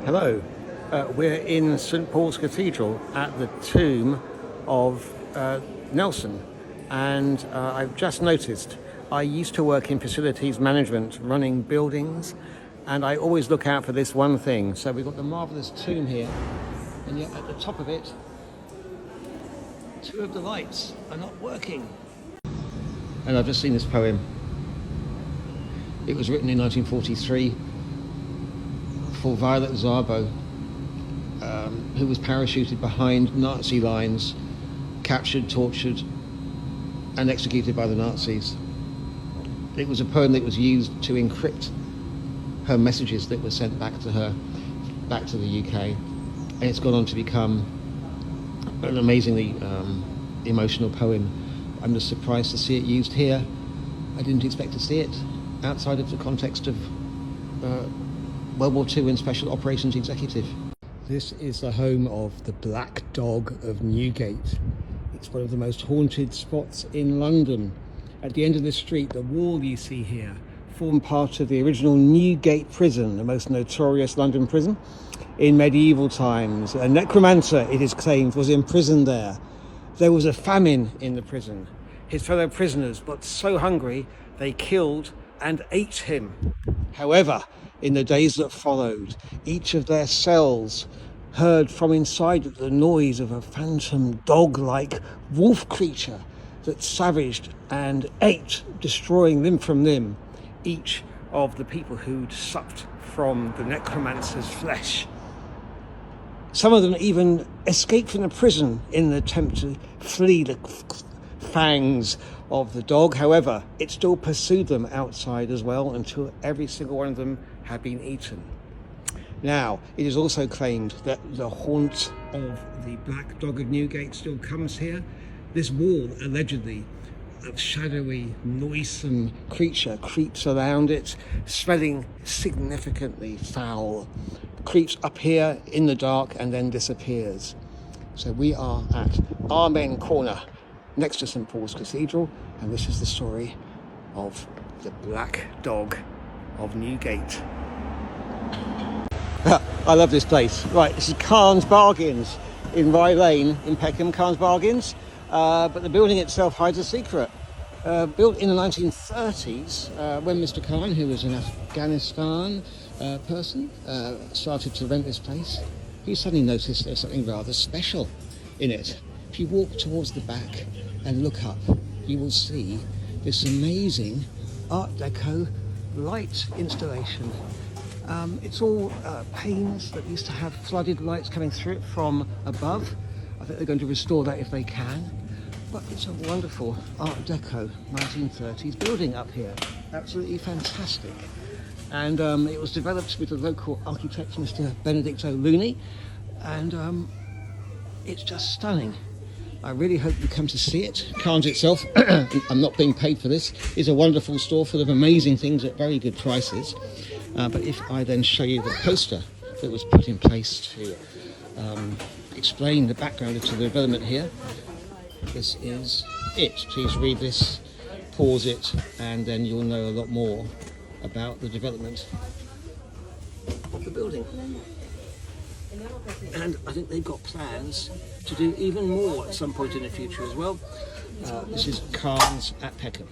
Hello, we're in St Paul's Cathedral at the tomb of Nelson, and I've just noticed I used to work in facilities management running buildings, and I always look out for this one thing. So we've got the marvellous tomb here, and yet at the top of it, two of the lights are not working. And I've just seen this poem. It was written in 1943 for Violet Szabo, who was parachuted behind Nazi lines, captured, tortured, and executed by the Nazis. It was a poem that was used to encrypt her messages that were sent back to her, back to the UK, and it's gone on to become an amazingly emotional poem. I'm just surprised to see it used here. I didn't expect to see it outside of the context of World War II and Special Operations Executive. This is the home of the Black Dog of Newgate. It's one of the most haunted spots in London. At the end of the street, the wall you see here formed part of the original Newgate prison, the most notorious London prison. In medieval times, a necromancer, it is claimed, was imprisoned there. There was a famine in the prison. His fellow prisoners got so hungry they killed and ate him. However, in the days that followed, each of their cells heard from inside the noise of a phantom dog-like wolf creature that savaged and ate, destroying limb from limb, each of the people who'd supped from the necromancer's flesh. Some of them even escaped from the prison in an attempt to flee the fangs of the dog. However, it still pursued them outside as well until every single one of them had been eaten. Now, it is also claimed that the haunt of the Black Dog of Newgate still comes here. This wall, allegedly, of shadowy, noisome creature creeps around it, smelling significantly foul. Creeps up here in the dark and then disappears. So we are at Amen Corner, next to St Paul's Cathedral, and this is the story of the Black Dog of Newgate. I love this place. Right, this is Carnes Bargains in Rye Lane in Peckham, Carnes Bargains, but the building itself hides a secret. Built in the 1930s, when Mr. Khan, who was an Afghanistan person, started to rent this place, he suddenly noticed there's something rather special in it. If you walk towards the back and look up, you will see this amazing Art Deco light installation. It's all panes that used to have flooded lights coming through it from above. I think they're going to restore that if they can. But it's a wonderful Art Deco 1930s building up here. Absolutely fantastic. And it was developed with the local architect, Mr. Benedicto Looney. And it's just stunning. I really hope you come to see it. Carnes itself, I'm not being paid for this, is a wonderful store full of amazing things at very good prices. But if I then show you the poster that was put in place to explain the background to the development here, this is it. Please read this, pause it, and then you'll know a lot more about the development of the building. And I think they've got plans to do even more at some point in the future as well. This is Carnes at Peckham.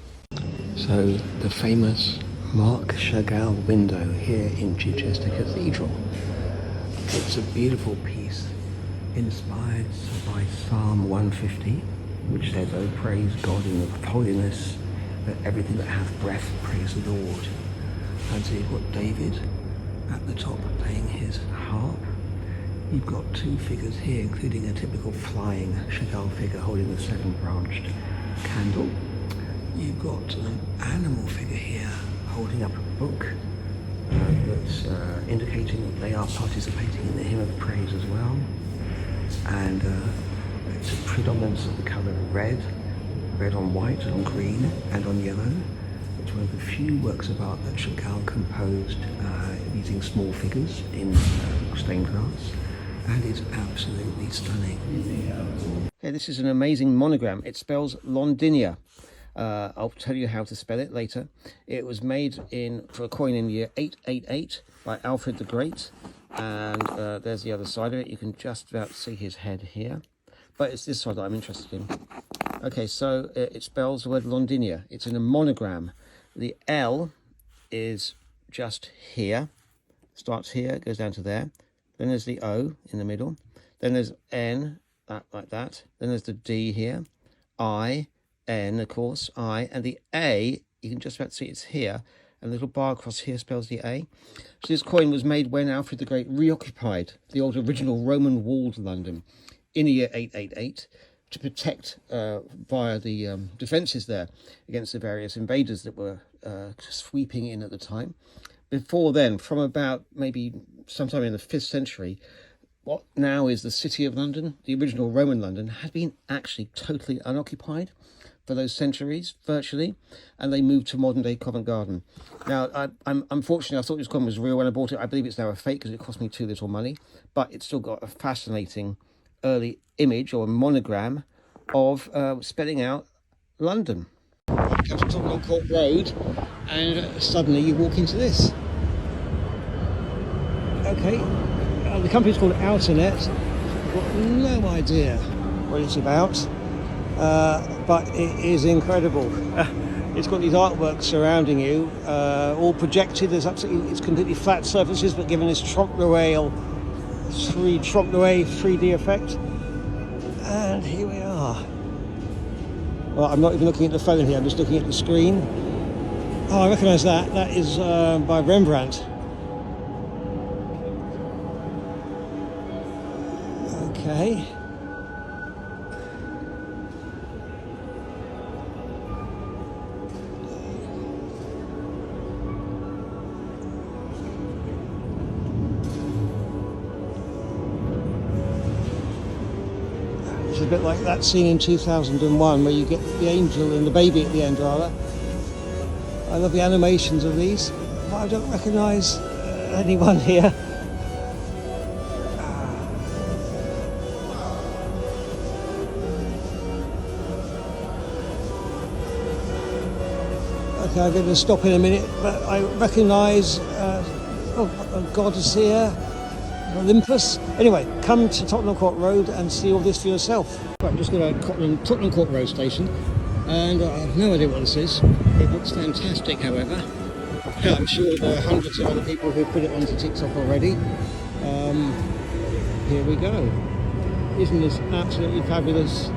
So the famous Marc Chagall window here in Chichester Cathedral. It's a beautiful piece inspired by Psalm 150, which says, "Oh, praise God in the holiness, that everything that hath breath praise the Lord." And so you've got David at the top playing his harp. You've got two figures here, including a typical flying Chagall figure holding the seven-branched candle. You've got an animal figure here holding up a book that's indicating that they are participating in the hymn of praise as well. And it's a predominance of the colour red on white, on green and on yellow. It's one of the few works of art that Chagall composed using small figures in stained glass, and it's absolutely stunning. Okay, this is an amazing monogram. It spells Londinia. I'll tell you how to spell it later. It was made for a coin in the year 888 by Alfred the Great, And there's the other side of it. You can just about see his head here. But it's this side that I'm interested in. Okay, so it spells the word Londinia. It's in a monogram. The L is just here. Starts here, goes down to there. Then there's the O in the middle. Then there's N, like that. Then there's the D here. I, N, of course, I. And the A, you can just about see it's here. And the little bar across here spells the A. So this coin was made when Alfred the Great reoccupied the old original Roman walled London in the year 888 to protect via the defences there against the various invaders that were sweeping in at the time. Before then, from about maybe sometime in the 5th century, what now is the City of London, the original Roman London, had been actually totally unoccupied for those centuries, virtually, and they moved to modern-day Covent Garden. Now, I'm unfortunately, I thought this coin was real when I bought it. I believe it's now a fake because it cost me too little money, but it's still got a fascinating early image or monogram of spelling out London. You come to Tottenham Court Road, and suddenly you walk into this. Okay, the company's called Outernet. I've got no idea what it's about. But it is incredible. It's got these artworks surrounding you, all projected. It's completely flat surfaces, but given this trompe l'oeil 3D effect. And here we are. Well, I'm not even looking at the phone here. I'm just looking at the screen. Oh, I recognise that. That is by Rembrandt. Okay. It's a bit like that scene in 2001 where you get the angel and the baby at the end, rather. I love the animations of these, but I don't recognise anyone here. Okay, I'm going to stop in a minute, but I recognise a goddess here. Olympus. Anyway, come to Tottenham Court Road and see all this for yourself. Right, I'm just going to Tottenham Court Road station, and I have no idea what this is. It looks fantastic, however. I'm sure there are hundreds of other people who put it onto TikTok already. Here we go. Isn't this absolutely fabulous?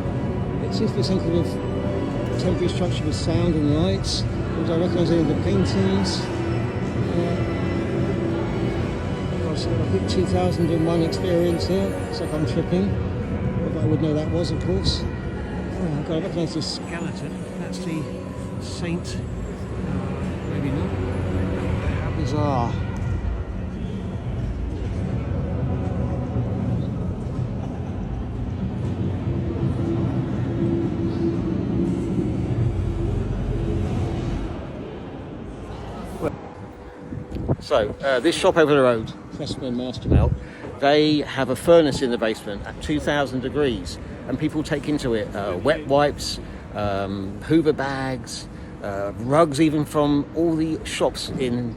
It seems to be some kind of temporary structure with sound and lights. Do I recognise any of the paintings? A big 2001 experience here. Looks like I'm tripping. But I would know that was, of course. Oh God, I recognise this skeleton. That's the saint. Maybe not. How bizarre. So, this shop over the road, Presman Mastermelt, they have a furnace in the basement at 2,000 degrees, and people take into it wet wipes, Hoover bags, rugs, even from all the shops in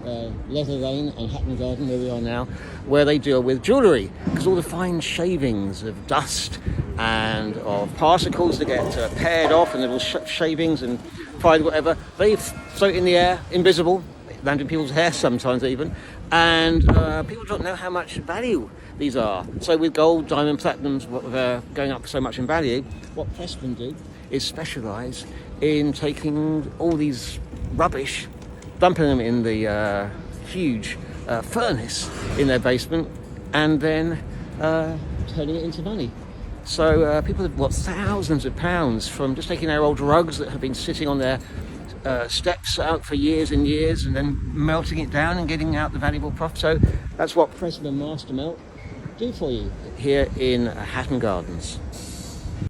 Rye Lane and Hatton Garden, where we are now, where they deal with jewellery, because all the fine shavings of dust and of particles that get paired off, and little shavings and fried whatever, they float in the air, invisible, land in people's hair sometimes even, and people don't know how much value these are. So with gold, diamond, platinums going up so much in value, what Presman do is specialise in taking all these rubbish, dumping them in the huge furnace in their basement, and then turning it into money. So people have got thousands of pounds from just taking their old rugs that have been sitting on their steps out for years and years, and then melting it down and getting out the valuable profit. So that's what Presman Mastermelt do for you here in Hatton Gardens.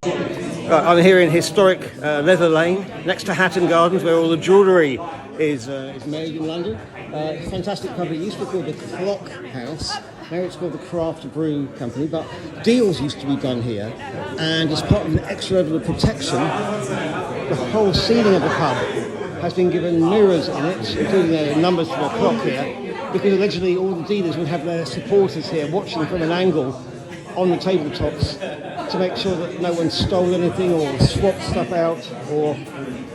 I'm here in historic Rye Lane, next to Hatton Gardens, where all the jewellery is made in London. Fantastic pub. It used to be called the Clock House. Now it's called the Craft Brew Company, but deals used to be done here, and as part of an extra level of protection, the whole ceiling of the pub has been given mirrors in it, including the numbers for the clock here, because allegedly all the dealers would have their supporters here watching from an angle on the tabletops to make sure that no one stole anything or swapped stuff out or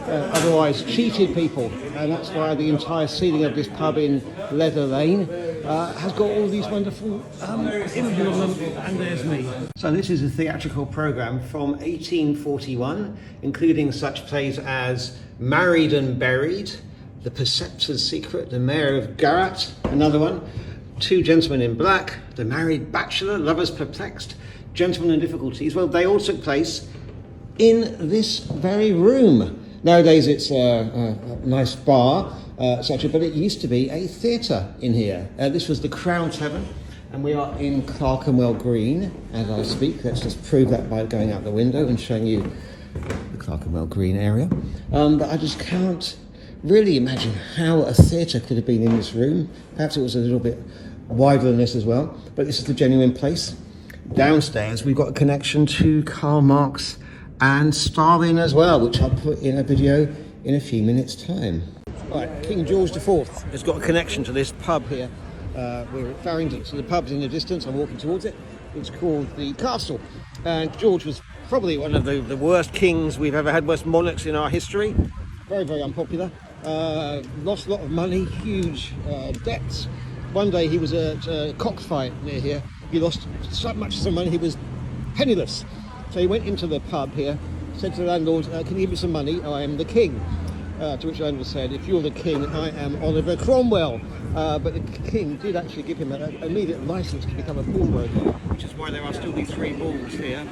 otherwise cheated people. And that's why the entire ceiling of this pub in Leather Lane has got all these wonderful images on them, and there's me. So this is a theatrical programme from 1841, including such plays as Married and Buried, The Preceptor's Secret, The Mayor of Garratt, another one, Two Gentlemen in Black, The Married Bachelor, Lovers Perplexed, Gentlemen in Difficulties. Well, they all took place in this very room. Nowadays it's a nice bar, etc., but it used to be a theatre in here. This was the Crown Tavern, and we are in Clerkenwell Green as I speak. Let's just prove that by going out the window and showing you the Clerkenwell Green area. But I just can't really imagine how a theatre could have been in this room. Perhaps it was a little bit wider than this as well, but this is the genuine place. Downstairs we've got a connection to Karl Marx and Stalin as well, which I'll put in a video in a few minutes' time. Right, King George IV has got a connection to this pub here. We're at Farringdon, so the pub's in the distance. I'm walking towards it. It's called the Castle, and George was probably one of the worst kings we've ever had, worst monarchs in our history. Very, very unpopular. Lost a lot of money, huge debts. One day he was at a cockfight near here. He lost so much money he was penniless. So he went into the pub here, said to the landlord, can you give me some money? I am the king. To which the landlord said, if you're the king, I am Oliver Cromwell. But the king did actually give him an immediate license to become a pawnbroker, which is why there are still these 3 balls here.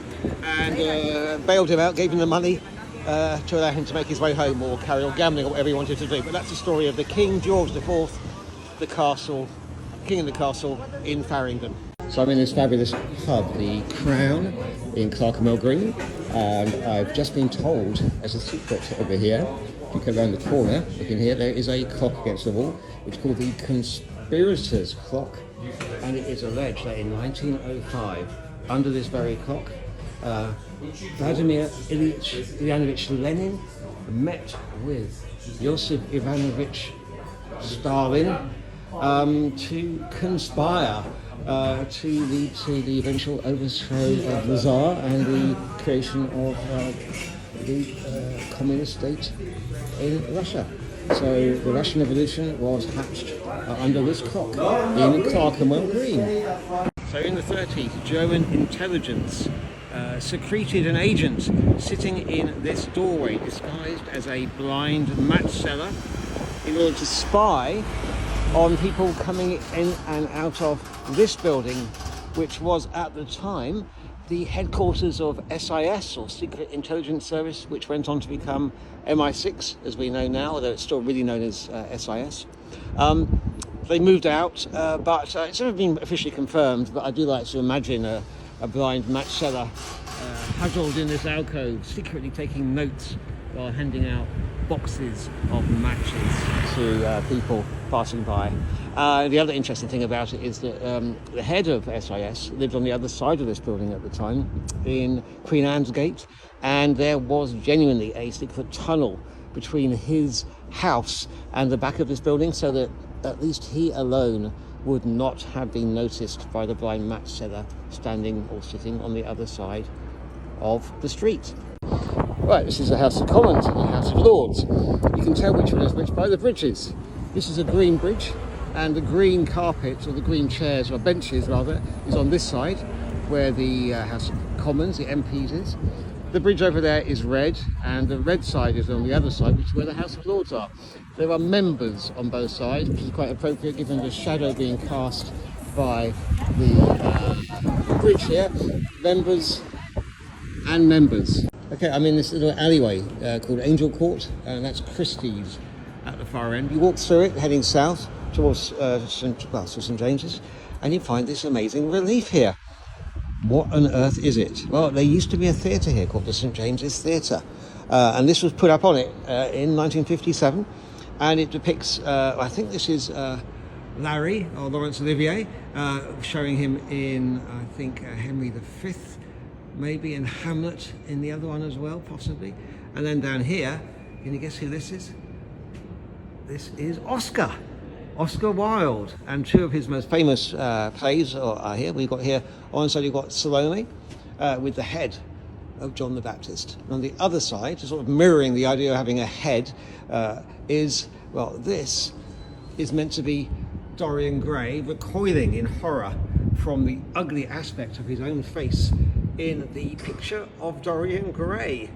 And bailed him out, gave him the money to allow him to make his way home or carry on gambling or whatever he wanted to do. But that's the story of the King George IV, the castle, king of the castle in Farringdon. So I'm in this fabulous pub, the Crown, in Clerkenwell Green, and I've just been told, as a secret over here, if you come around the corner, looking here, there is a clock against the wall. It's called the Conspirator's Clock, and it is alleged that in 1905, under this very clock, Vladimir Ilyich Lenin met with Joseph Ivanovich Stalin to conspire to lead to the eventual overthrow of the Tsar and the creation of the communist state in Russia. So the Russian Revolution was hatched under this clock in Clerkenwell Green. So in the 30s, German intelligence secreted an agent sitting in this doorway disguised as a blind match seller in order to spy on people coming in and out of this building, which was at the time the headquarters of SIS, or Secret Intelligence Service, which went on to become MI6 as we know now, although it's still really known as SIS. They moved out, but it's never been officially confirmed, but I do like to imagine a blind match seller huddled in this alcove, secretly taking notes while handing out boxes of matches to people passing by. The other interesting thing about it is that the head of SIS lived on the other side of this building at the time, in Queen Anne's Gate, and there was genuinely a secret tunnel between his house and the back of this building, so that at least he alone would not have been noticed by the blind match seller standing or sitting on the other side of the street. Right, this is the House of Commons and the House of Lords. You can tell which one is which by the bridges. This is a green bridge, and the green carpet, or the green chairs, or benches rather, is on this side, where the House of Commons, the MPs, is. The bridge over there is red, and the red side is on the other side, which is where the House of Lords are. There are members on both sides, which is quite appropriate given the shadow being cast by the bridge here. Members and members. Okay, I'm in this little alleyway called Angel Court, and that's Christie's at the far end. You walk through it, heading south towards St James's, and you find this amazing relief here. What on earth is it? Well, there used to be a theatre here called the St James's Theatre, and this was put up on it in 1957, and it depicts, I think this is Larry, or Laurence Olivier, showing him in, I think, Henry V, maybe, and Hamlet in the other one as well, possibly. And then down here, can you guess who this is? This is Oscar. Oscar Wilde, and two of his most famous plays are here. We've got here, on one side you've got Salome with the head of John the Baptist. And on the other side, sort of mirroring the idea of having a head, this is meant to be Dorian Gray recoiling in horror from the ugly aspect of his own face in the picture of Dorian Gray.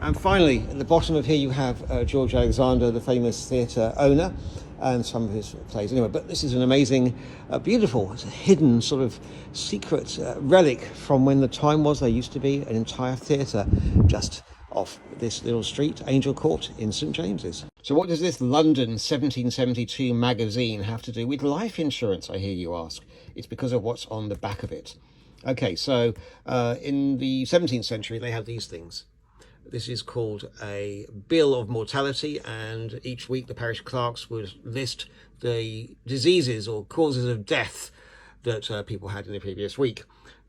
And finally, at the bottom of here you have George Alexander, the famous theatre owner, and some of his plays. Anyway, but this is an amazing, beautiful, it's a hidden sort of secret relic from when the time was there used to be an entire theatre just off this little street, Angel Court in St James's. So what does this London 1772 magazine have to do with life insurance, I hear you ask? It's because of what's on the back of it. Okay, so in the 17th century they had these things. This is called a bill of mortality, and each week the parish clerks would list the diseases or causes of death that people had in the previous week.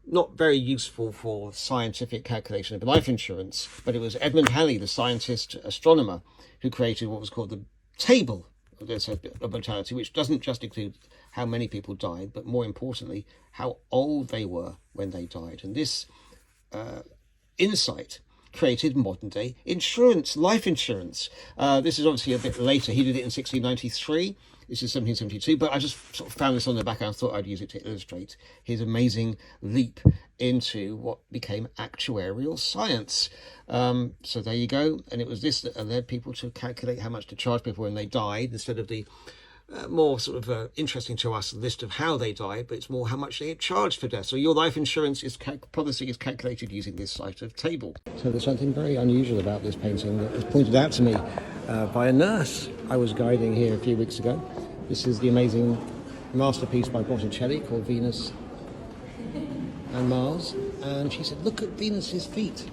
Not very useful for scientific calculation of life insurance, but it was Edmund Halley, the scientist astronomer, who created what was called the table of mortality, which doesn't just include how many people died, but more importantly, how old they were when they died. And this insight created modern day insurance, life insurance. This is obviously a bit later. He did it in 1693. This is 1772, but I just sort of found this on the back and I thought I'd use it to illustrate his amazing leap into what became actuarial science. So there you go. And it was this that led people to calculate how much to charge people when they died, instead of the more sort of interesting to us list of how they died, but it's more how much they had charged for death. So your life insurance policy is calculated using this sort of table. So there's something very unusual about this painting that was pointed out to me by a nurse I was guiding here a few weeks ago. This is the amazing masterpiece by Botticelli called Venus and Mars, and she said, look at Venus's feet.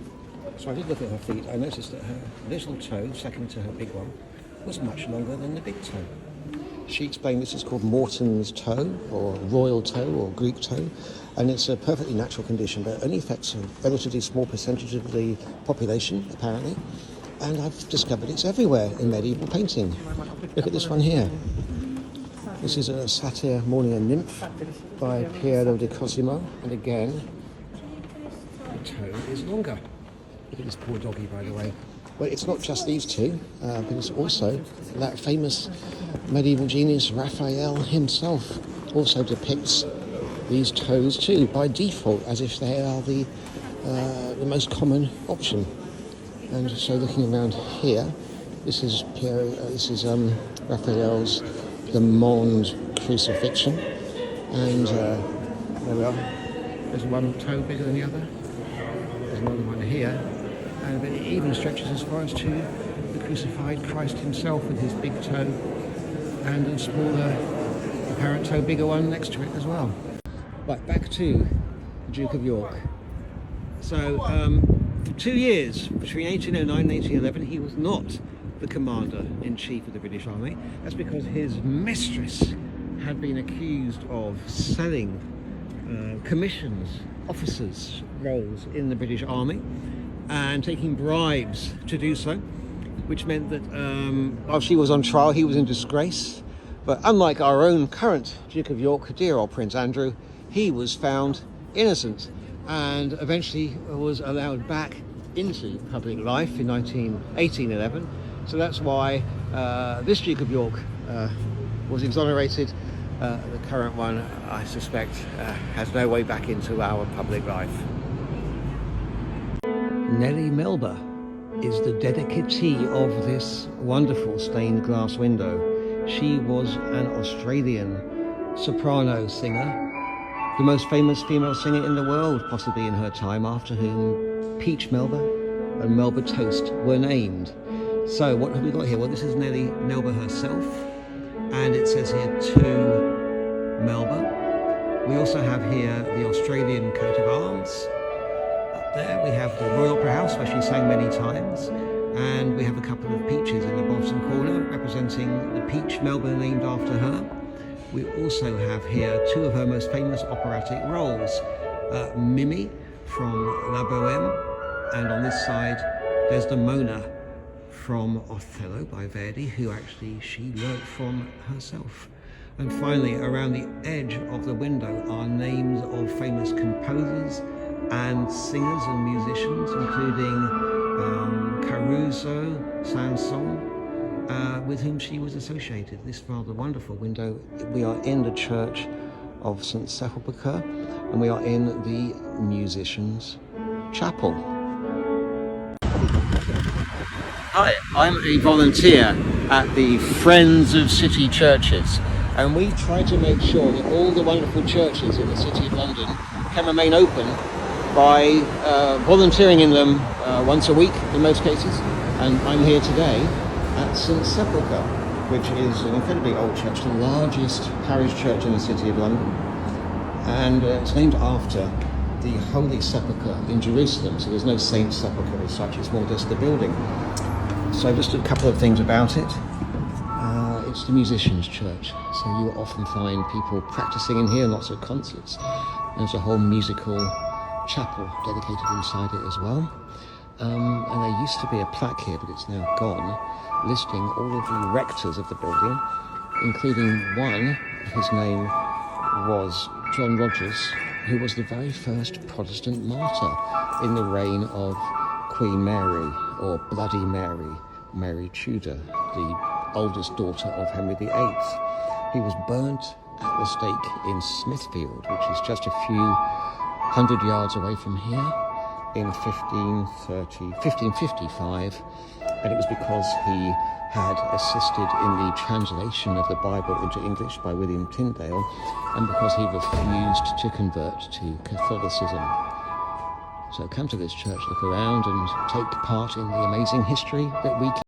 So I did look at her feet. I noticed that her little toe, second to her big one, was much longer than the big toe. She explained this is called Morton's toe, or royal toe, or Greek toe, and it's a perfectly natural condition, but it only affects a relatively small percentage of the population, apparently. And I've discovered it's everywhere in medieval painting. Look at this one here. This is a Satyr mourning a nymph by Piero di Cosimo, and again, the toe is longer. Look at this poor doggy, by the way. Well, it's not just these two, but it's also that famous medieval genius Raphael himself also depicts these toes too, by default, as if they are the most common option. And so looking around here, this is Raphael's The Monde Crucifixion, and there we are. There's one toe bigger than the other. There's another one here. But it even stretches as far as to the crucified Christ himself with his big toe, and a smaller apparent toe, bigger one next to it as well. Right, back to the Duke of York. So for 2 years, between 1809 and 1811, he was not the commander-in-chief of the British Army. That's because his mistress had been accused of selling commissions, officers' roles in the British Army, and taking bribes to do so, which meant that while she was on trial, he was in disgrace. But unlike our own current Duke of York, dear old Prince Andrew, he was found innocent and eventually was allowed back into public life in 1811. So that's why this Duke of York was exonerated. The current one, I suspect, has no way back into our public life. Nellie Melba is the dedicatee of this wonderful stained glass window. She was an Australian soprano singer, the most famous female singer in the world, possibly in her time, after whom Peach Melba and Melba Toast were named. So what have we got here? Well, this is Nellie Melba herself, and it says here to Melba. We also have here the Australian coat of arms. There we have the Royal Opera House, where she sang many times, and we have a couple of peaches in the bottom corner representing the peach Melba named after her. We also have here two of her most famous operatic roles, Mimi from La Bohème, and on this side Desdemona from Othello by Verdi, who actually she learnt from herself. And finally, around the edge of the window are names of famous composers and singers and musicians, including Caruso, Sanson, with whom she was associated. This rather wonderful window. We are in the church of St. Sepulchre, and we are in the musicians' chapel. Hi, I'm a volunteer at the Friends of City Churches, and we try to make sure that all the wonderful churches in the City of London can remain open by volunteering in them once a week in most cases. And I'm here today at St. Sepulchre, which is an incredibly old church, the largest parish church in the City of London, and it's named after the Holy Sepulchre in Jerusalem, so there's no Saint Sepulchre as such, it's more just the building. So just a couple of things about it. It's the musicians' church, so you will often find people practicing in here, lots of concerts. There's a whole musical chapel dedicated inside it as well. And there used to be a plaque here, but it's now gone, listing all of the rectors of the building, including one, his name was John Rogers, who was the very first Protestant martyr in the reign of Queen Mary, or Bloody Mary, Mary Tudor, the oldest daughter of Henry VIII. He was burnt at the stake in Smithfield, which is just a few hundred yards away from here, in 1555, and it was because he had assisted in the translation of the Bible into English by William Tyndale, and because he refused to convert to Catholicism. So come to this church, look around and take part in the amazing history that we can.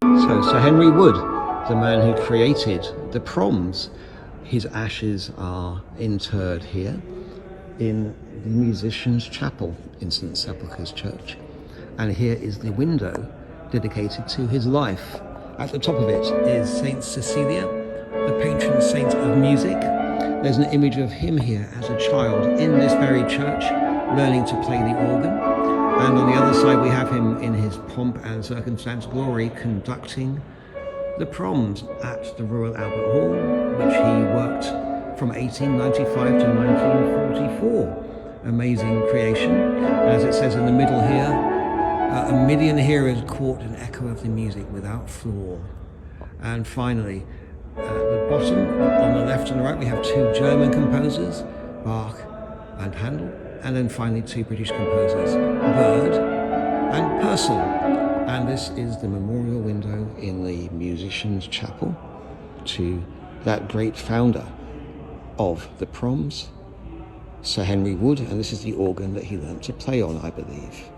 So Sir Henry Wood, the man who created the proms, his ashes are interred here in the musicians' chapel in St. Sepulchre's church. And here is the window dedicated to his life. At the top of it is Saint Cecilia, the patron saint of music. There's an image of him here as a child in this very church, learning to play the organ. And on the other side we have him in his pomp and circumstance glory conducting the proms at the Royal Albert Hall, which he worked from 1895 to 1944. Amazing creation. As it says in the middle here, a million hearers caught an echo of the music without flaw. And finally, at the bottom, on the left and the right, we have two German composers, Bach and Handel. And then finally two British composers, Bird and Purcell. And this is the memorial window in the musicians' chapel to that great founder of the proms, Sir Henry Wood, and this is the organ that he learnt to play on, I believe.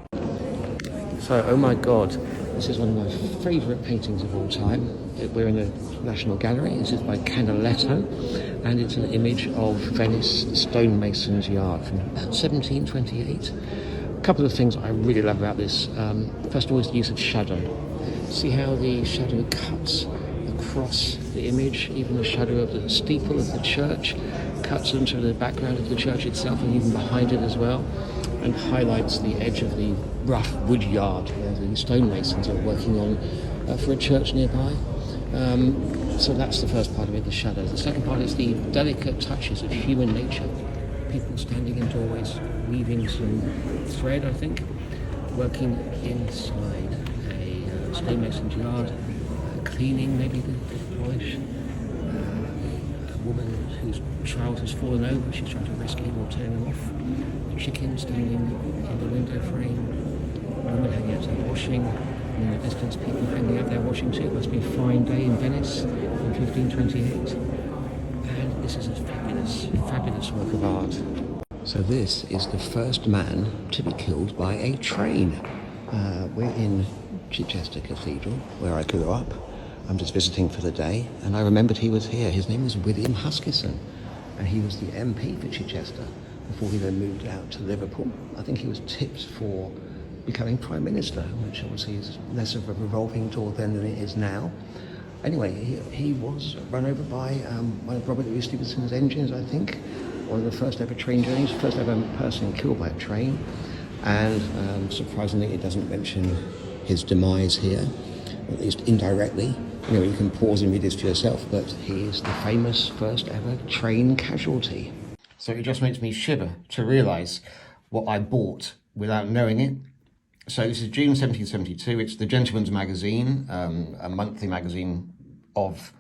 So, oh my God, this is one of my favourite paintings of all time. We're in the National Gallery. This is by Canaletto, and it's an image of Venice stonemason's yard from about 1728. A couple of things I really love about this. First of all is the use of shadow. See how the shadow cuts across the image, even the shadow of the steeple of the church cuts into the background of the church itself and even behind it as well, and highlights the edge of the rough wood yard where the stonemasons are working on for a church nearby. So that's the first part of it, the shadows. The second part is the delicate touches of human nature. People standing in doorways, weaving some thread, I think, working inside a stonemason's yard, cleaning maybe polish. A woman whose child has fallen over, she's trying to rescue him or turn him off. A chicken standing in the window frame. A woman hanging out her washing. And in the distance, people hanging out their washing too. It must be a fine day in Venice in 1528. And this is a fabulous, fabulous work of art. So this is the first man to be killed by a train. We're in Chichester Cathedral, where I grew up. I'm just visiting for the day, and I remembered he was here. His name was William Huskisson, and he was the MP for Chichester before he then moved out to Liverpool. I think he was tipped for becoming Prime Minister, which obviously is less of a revolving door then than it is now. Anyway, he was run over by one of Robert Louis Stevenson's engines, I think. One of the first ever train journeys, first ever person killed by a train. And surprisingly, it doesn't mention his demise here, at least indirectly. You know, you can pause and read this for yourself, but he is the famous first ever train casualty. So it just makes me shiver to realise what I bought without knowing it. So this is June 1772. It's the Gentleman's Magazine, a monthly magazine of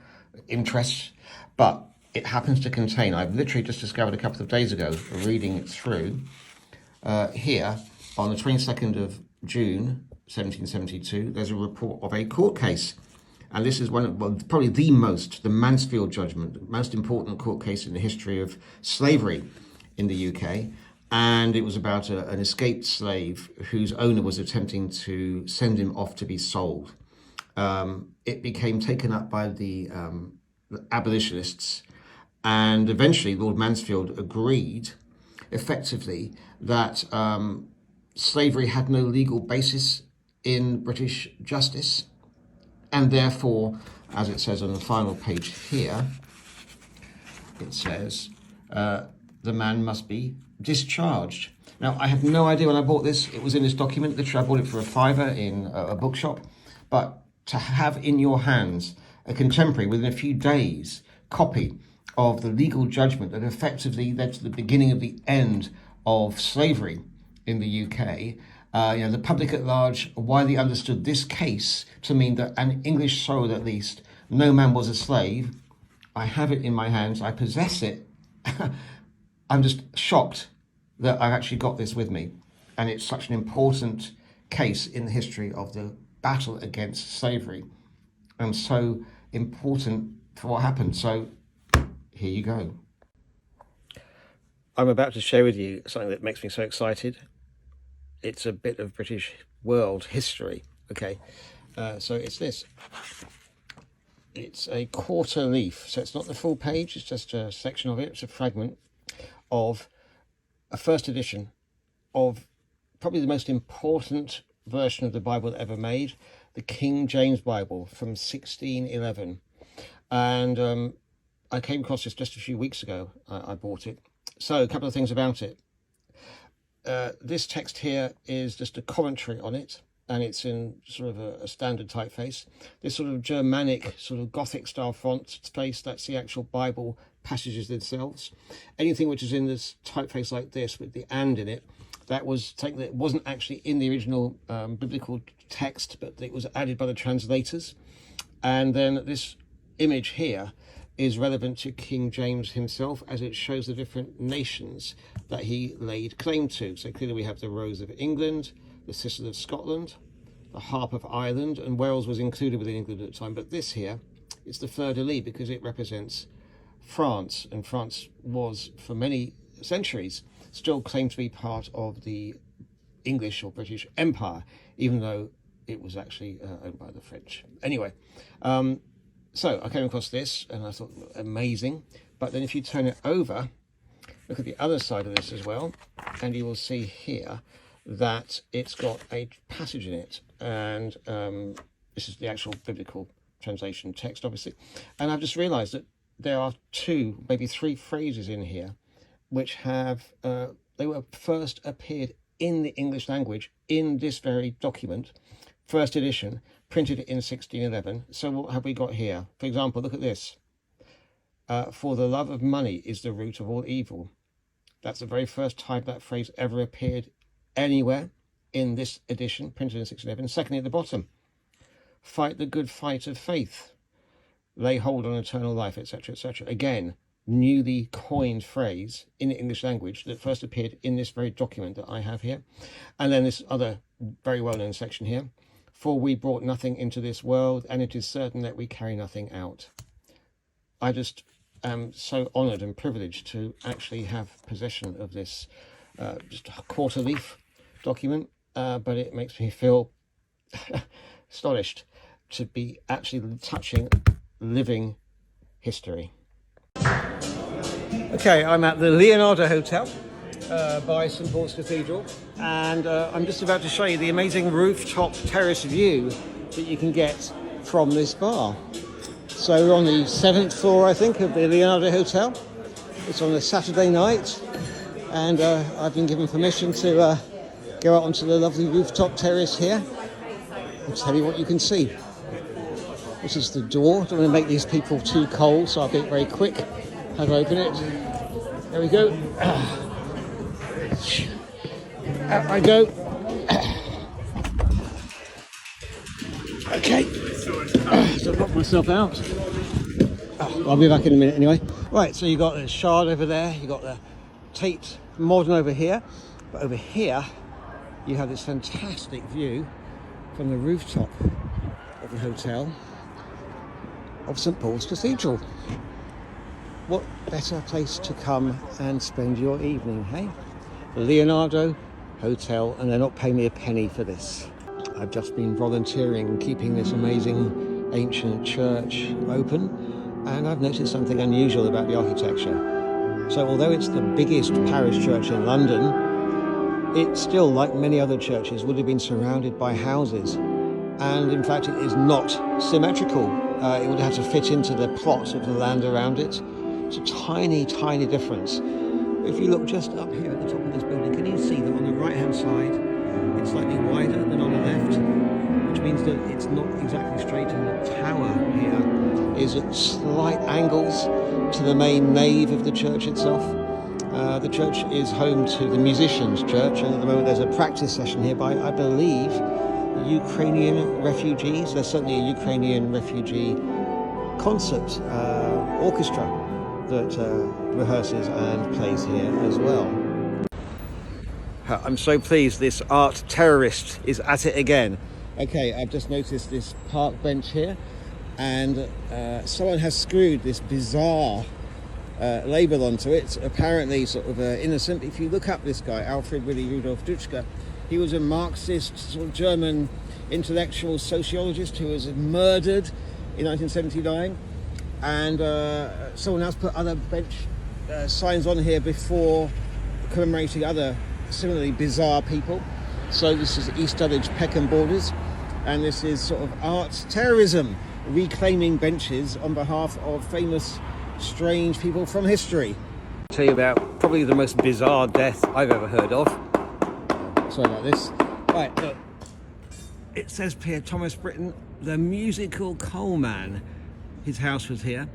interest, but it happens to contain, I've literally just discovered a couple of days ago, reading it through, here on the 22nd of June 1772, there's a report of a court case. And this is one of, well, probably the Mansfield judgement, the most important court case in the history of slavery in the UK. And it was about an escaped slave whose owner was attempting to send him off to be sold. It became taken up by the abolitionists, and eventually Lord Mansfield agreed effectively that slavery had no legal basis in British justice, and therefore, as it says on the final page here, it says the man must be discharged. Now, I have no idea when I bought this. It was in this document. Literally, I bought it for £5 in a bookshop. But to have in your hands a contemporary, within a few days, copy of the legal judgment that effectively led to the beginning of the end of slavery in the UK, the public at large widely understood this case to mean that an English soil, at least, no man was a slave. I have it in my hands. I possess it. I'm just shocked that I've actually got this with me. And it's such an important case in the history of the battle against slavery, and so important for what happened. So here you go. I'm about to share with you something that makes me so excited. It's a bit of British world history. Okay, so it's this. It's a quarter leaf, so it's not the full page, it's just a section of it. It's a fragment of a first edition of probably the most important version of the Bible ever made, the King James Bible from 1611. And I came across this just a few weeks ago. I bought it. So a couple of things about it. This text here is just a commentary on it, and it's in sort of a standard typeface. This sort of Germanic, sort of Gothic style font space, that's the actual Bible passages themselves. Anything which is in this typeface like this with the "and" in it, that was taken, it wasn't actually in the original biblical text, but it was added by the translators. And then this image here is relevant to King James himself, as it shows the different nations that he laid claim to. So clearly we have the Rose of England, the Cecil of Scotland, the Harp of Ireland, and Wales was included within England at the time. But this here is the fleur-de-lis because it represents France, and France was for many centuries still claimed to be part of the English or British Empire, even though it was actually owned by the French. Anyway, so I came across this and I thought, amazing. But then if you turn it over, look at the other side of this as well, and you will see here that it's got a passage in it. And this is the actual biblical translation text, obviously. And I've just realised that there are 2, maybe 3 phrases in here which have, they were first appeared in the English language in this very document, first edition, printed in 1611. So what have we got here? For example, look at this. For the love of money is the root of all evil. That's the very first time that phrase ever appeared anywhere in this edition, printed in 1611. Secondly, at the bottom, fight the good fight of faith. lay hold on eternal life, etc., etc. Again, newly coined phrase in the English language that first appeared in this very document that I have here. And then this other very well-known section here. For we brought nothing into this world, and it is certain that we carry nothing out. I just am so honoured and privileged to actually have possession of this just a quarter leaf document, but it makes me feel astonished to be actually touching living history. Okay, I'm at the Leonardo Hotel by St Paul's Cathedral, and I'm just about to show you the amazing rooftop terrace view that you can get from this bar. So we're on the 7th floor, I think, of the Leonardo Hotel. It's on a Saturday night, and I've been given permission to go out onto the lovely rooftop terrace here and tell you what you can see. This is the door. Don't want to make these people too cold, so I'll be very quick. How do I open it? There we go. Out I go. Okay. So I've locked myself out. I'll be back in a minute anyway. Right, so you've got the Shard over there. You've got the Tate Modern over here. But over here, you have this fantastic view from the rooftop of the hotel of St Paul's Cathedral. What better place to come and spend your evening, hey? The Leonardo Hotel, and they're not paying me a penny for this. I've just been volunteering keeping this amazing ancient church open, and I've noticed something unusual about the architecture. So although it's the biggest parish church in London, it still, like many other churches, would have been surrounded by houses. And in fact, it is not symmetrical. It would have to fit into the plot of the land around it. It's a tiny, tiny difference. If you look just up here at the top of this building, can you see that on the right-hand side, it's slightly wider than on the left, which means that it's not exactly straight, and the tower here is at slight angles to the main nave of the church itself. The church is home to the musicians' church, and at the moment there's a practice session here by, I believe, Ukrainian refugees. There's certainly a Ukrainian refugee concert orchestra that rehearses and plays here as well. I'm so pleased this art terrorist is at it again. Okay, I've just noticed this park bench here, and someone has screwed this bizarre label onto it, apparently sort of innocent. If you look up this guy, Alfred Willy Rudolf Duschka, he was a Marxist, sort of German intellectual sociologist who was murdered in 1979, and someone else put other bench signs on here before commemorating other similarly bizarre people. So this is East Dulwich Peckham borders, and this is sort of art terrorism, reclaiming benches on behalf of famous strange people from history. I'll tell you about probably the most bizarre death I've ever heard of. Sorry about this. Right, look. It says here Thomas Britton, the musical coalman. His house was here.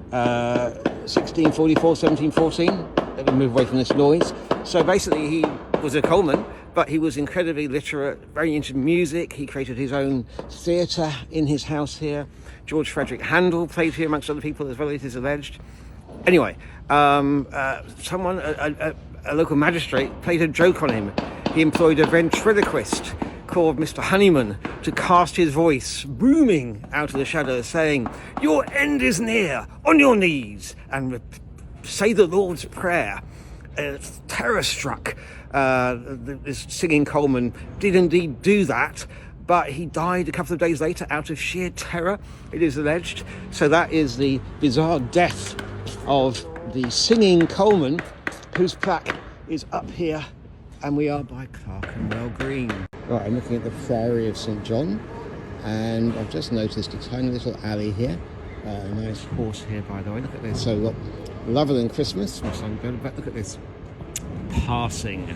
1644, 1714. Let me move away from this noise. So basically he was a coalman, but he was incredibly literate, very into music. He created his own theatre in his house here. George Frederick Handel played here amongst other people as well, it is alleged. Anyway, a local magistrate played a joke on him. He employed a ventriloquist called Mr. Honeyman to cast his voice, booming out of the shadows, saying, "Your end is near, on your knees, and say the Lord's Prayer." Terror struck. This singing coalman did indeed do that, but he died a couple of days later out of sheer terror, it is alleged. So that is the bizarre death of the singing coalman, whose plaque is up here, and we are by Clerkenwell Green. Right, I'm looking at the Friary of St John, and I've just noticed a tiny little alley here. A nice horse here, by the way. Look at this. So we've got Lover Than Christmas. Look at this passing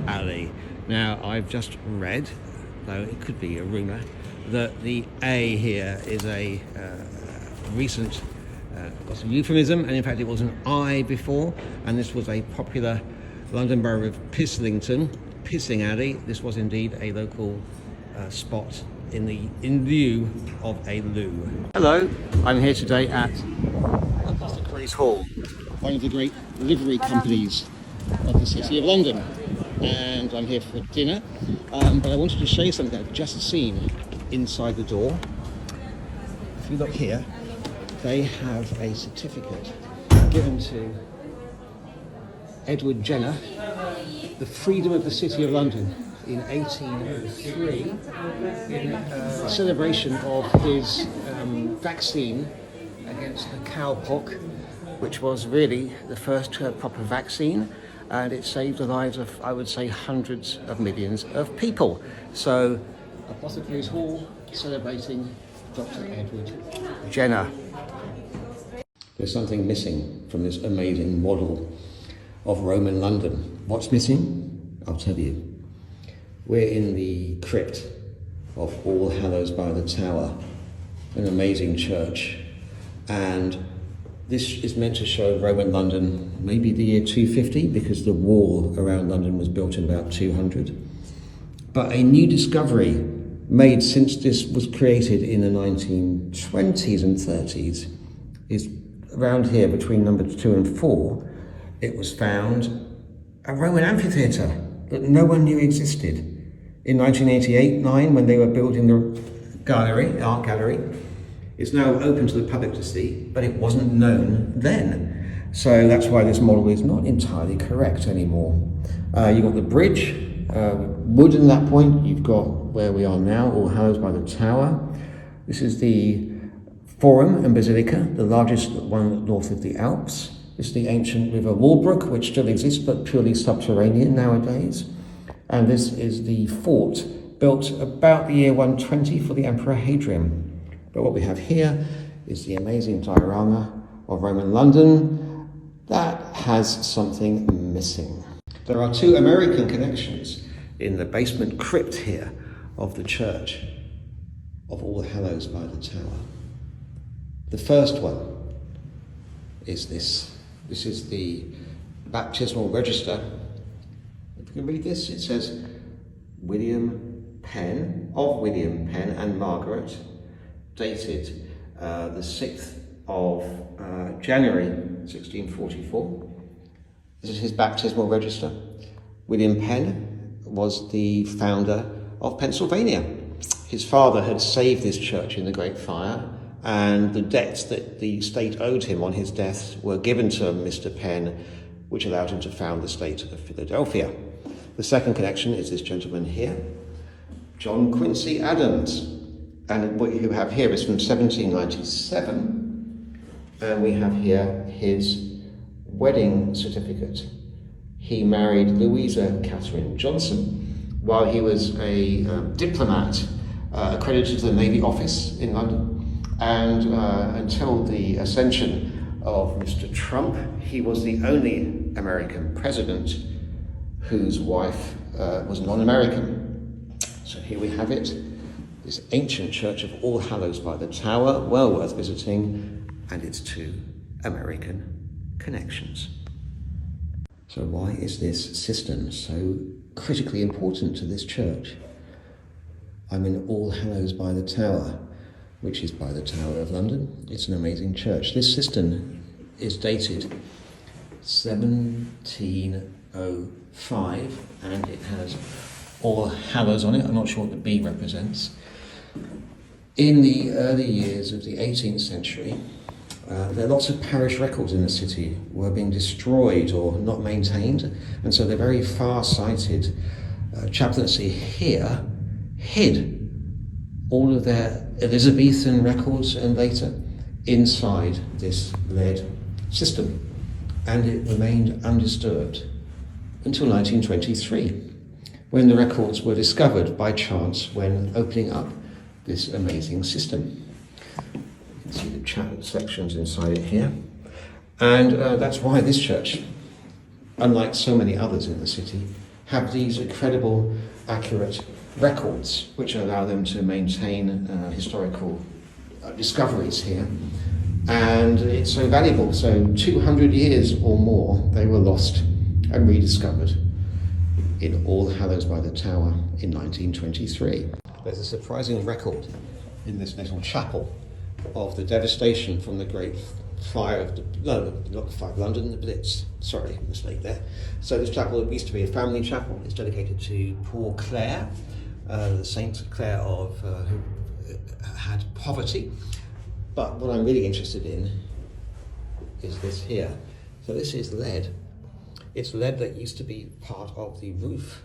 alley. Now, I've just read, though it could be a rumour, that the A here is a recent euphemism, and in fact it was an I before, and this was a popular London borough of Pislington, Pissing Alley. This was indeed a local spot in lieu of a loo. Hello, I'm here today at Lancaster Hall, one of the great livery companies of the City of London, and I'm here for dinner, but I wanted to show you something I've just seen inside the door. If you look here, they have a certificate given to Edward Jenner, the freedom of the City of London in 1803, in celebration of his vaccine against the cowpox, which was really the first proper vaccine, and it saved the lives of, I would say, hundreds of millions of people. So, Apothecaries Hall celebrating Dr. Edward Jenner. There's something missing from this amazing model of Roman London. What's missing? I'll tell you. We're in the crypt of All Hallows by the Tower, an amazing church, and this is meant to show Roman London maybe the year 250, because the wall around London was built in about 200. But a new discovery made since this was created in the 1920s and 30s is around here between numbers 2 and 4. It was found a Roman amphitheatre that no one knew existed. In 1988-9, when they were building the gallery, art gallery, it's now open to the public to see, but it wasn't known then. So that's why this model is not entirely correct anymore. You've got the bridge, wood in that point. You've got where we are now, All Hallows by the Tower. This is the Forum and Basilica, the largest one north of the Alps. This is the ancient River Walbrook, which still exists, but purely subterranean nowadays. And this is the fort, built about the year 120 for the Emperor Hadrian. But what we have here is the amazing diorama of Roman London that has something missing. There are 2 American connections in the basement crypt here of the church of All Hallows by the Tower. The first one is this. This is the baptismal register. If you can read this, it says William Penn, of William Penn and Margaret, dated the 6th of January 1644. This is his baptismal register. William Penn was the founder of Pennsylvania. His father had saved this church in the Great Fire, and the debts that the state owed him on his death were given to Mr. Penn, which allowed him to found the state of Philadelphia. The second connection is this gentleman here, John Quincy Adams. And what you have here is from 1797, and we have here his wedding certificate. He married Louisa Catherine Johnson while he was a diplomat accredited to the Navy Office in London. And until the ascension of Mr. Trump, he was the only American president whose wife was non-American. So here we have it, this ancient church of All Hallows by the Tower, well worth visiting, and its 2 American connections. So why is this system so critically important to this church? I'm in All Hallows by the Tower, which is by the Tower of London. It's an amazing church. This cistern is dated 1705, and it has All Hallows on it. I'm not sure what the B represents. In the early years of the 18th century, there are lots of parish records in the city were being destroyed or not maintained, and so the very far-sighted chaplaincy here hid all of their Elizabethan records and later inside this lead system, and it remained undisturbed until 1923, when the records were discovered by chance when opening up this amazing system. You can see the chapel sections inside it here, and that's why this church, unlike so many others in the city, have these incredible, accurate records which allow them to maintain historical discoveries here. And it's so valuable. So 200 years or more they were lost and rediscovered in All Hallows by the Tower in 1923. there's a surprising record in this little chapel of the devastation from the Great Fire of not the Fire of London, the Blitz. Sorry, mistake there. So this chapel used to be a family chapel. It's dedicated to poor Clare, the Saint Clare of who had poverty. But what I'm really interested in is this here. So this is lead. It's lead that used to be part of the roof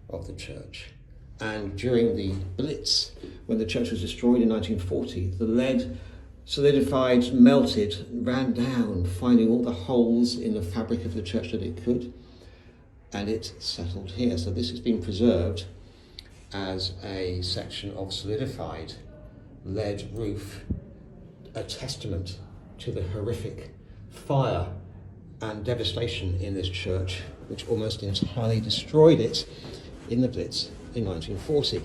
of the church. And during the Blitz, when the church was destroyed in 1940, the lead solidified, melted, ran down, finding all the holes in the fabric of the church that it could, and it settled here. So this has been preserved as a section of solidified lead roof, a testament to the horrific fire and devastation in this church, which almost entirely destroyed it in the Blitz in 1940.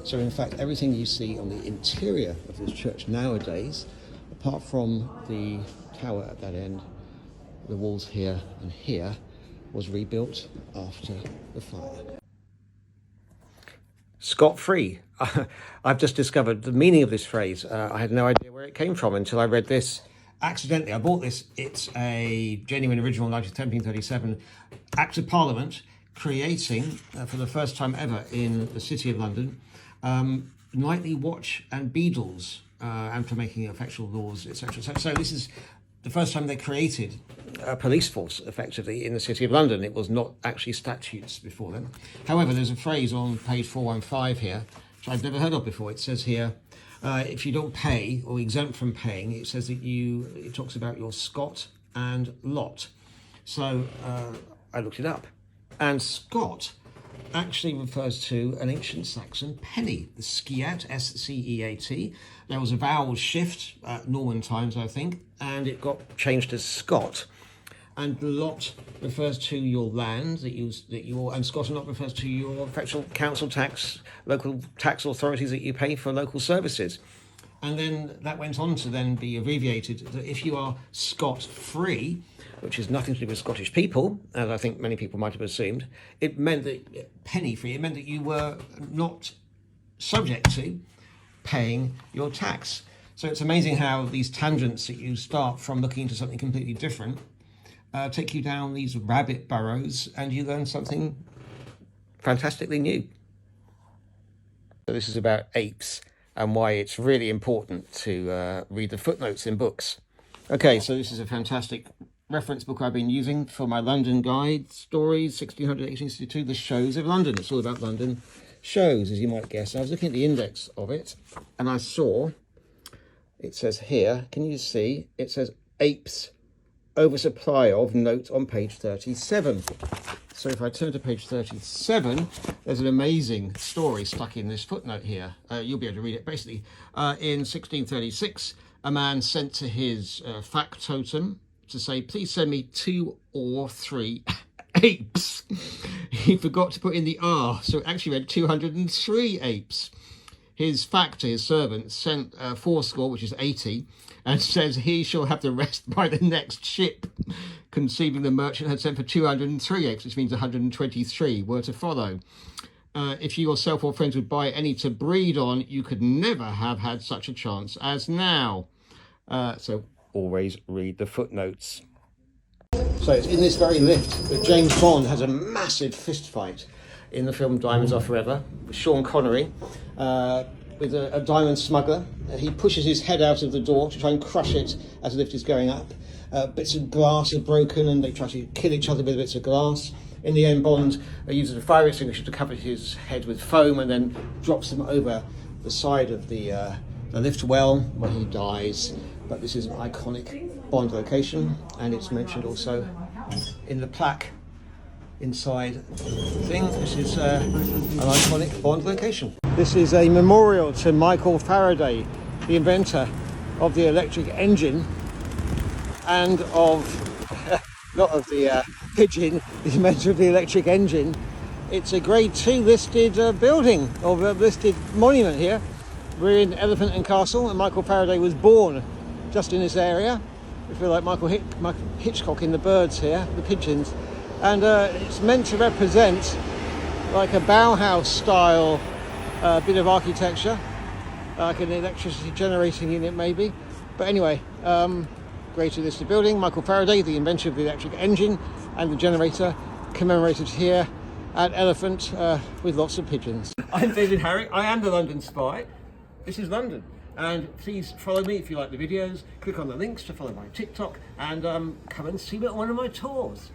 So in fact, everything you see on the interior of this church nowadays, apart from the tower at that end, the walls here and here, was rebuilt after the fire. Scot-free. I've just discovered the meaning of this phrase. I had no idea where it came from until I read this accidentally. I bought this. It's a genuine original 1737 Act of Parliament creating, for the first time ever in the City of London, nightly watch and beadles, and for making effectual laws, etc. So this is the first time they created a police force, effectively, in the City of London. It was not actually statutes before then. However, there's a phrase on page 415 here, which I've never heard of before. It says here, if you don't pay or exempt from paying, it says that it talks about your scot and lot. So I looked it up, and scot actually refers to an ancient Saxon penny, the sceat, S-C-E-A-T. There was a vowel shift at Norman times, I think, and it got changed to scot. And lot refers to your land and scot and lot refers to your effectual council tax, local tax authorities that you pay for local services. And then that went on to then be abbreviated that if you are scot-free, which is nothing to do with Scottish people, as I think many people might have assumed, it meant that penny-free, it meant that you were not subject to paying your tax. So it's amazing how these tangents that you start from looking into something completely different take you down these rabbit burrows and you learn something fantastically new. So this is about apes and why it's really important to read the footnotes in books. Okay, so this is a fantastic reference book I've been using for my London guide, stories, 1600, 1862, the shows of London. It's all about London shows, as you might guess. I was looking at the index of it, and I saw, it says here, can you see, it says apes, oversupply of, note on page 37. So if I turn to page 37, there's an amazing story stuck in this footnote here. You'll be able to read it. Basically, in 1636, a man sent to his factotum to say, please send me 2 or 3 apes. He forgot to put in the R, so it actually read 203 apes. His factor, his servant, sent 4 which is 80, and says he shall have the rest by the next ship. Conceiving the merchant had sent for 203 apes, which means 123 were to follow. If you yourself or friends would buy any to breed on, you could never have had such a chance as now. So always read the footnotes. So it's in this very lift that James Bond has a massive fist fight in the film Diamonds Are Forever with Sean Connery with a diamond smuggler. He pushes his head out of the door to try and crush it as the lift is going up. Bits of glass are broken and they try to kill each other with bits of glass. In the end, Bond uses a fire extinguisher to cover his head with foam and then drops him over the side of the lift well where he dies. But this is an iconic Bond location, and it's mentioned also in the plaque inside the thing. This is an iconic Bond location. This is a memorial to Michael Faraday, the inventor of the electric engine and of, not of the pigeon, the inventor of the electric engine. It's a grade 2 listed building, or listed monument here. We're in Elephant and Castle, and Michael Faraday was born just in this area. We feel like Michael Hitchcock in the birds here, the pigeons. And it's meant to represent like a Bauhaus style A bit of architecture, like an electricity generating unit maybe. But anyway, greatly listed building. Michael Faraday, the inventor of the electric engine and the generator, commemorated here at Elephant with lots of pigeons. I'm David Harry, I am the London Spy. This is London. And please follow me if you like the videos. Click on the links to follow my TikTok and come and see me at one of my tours.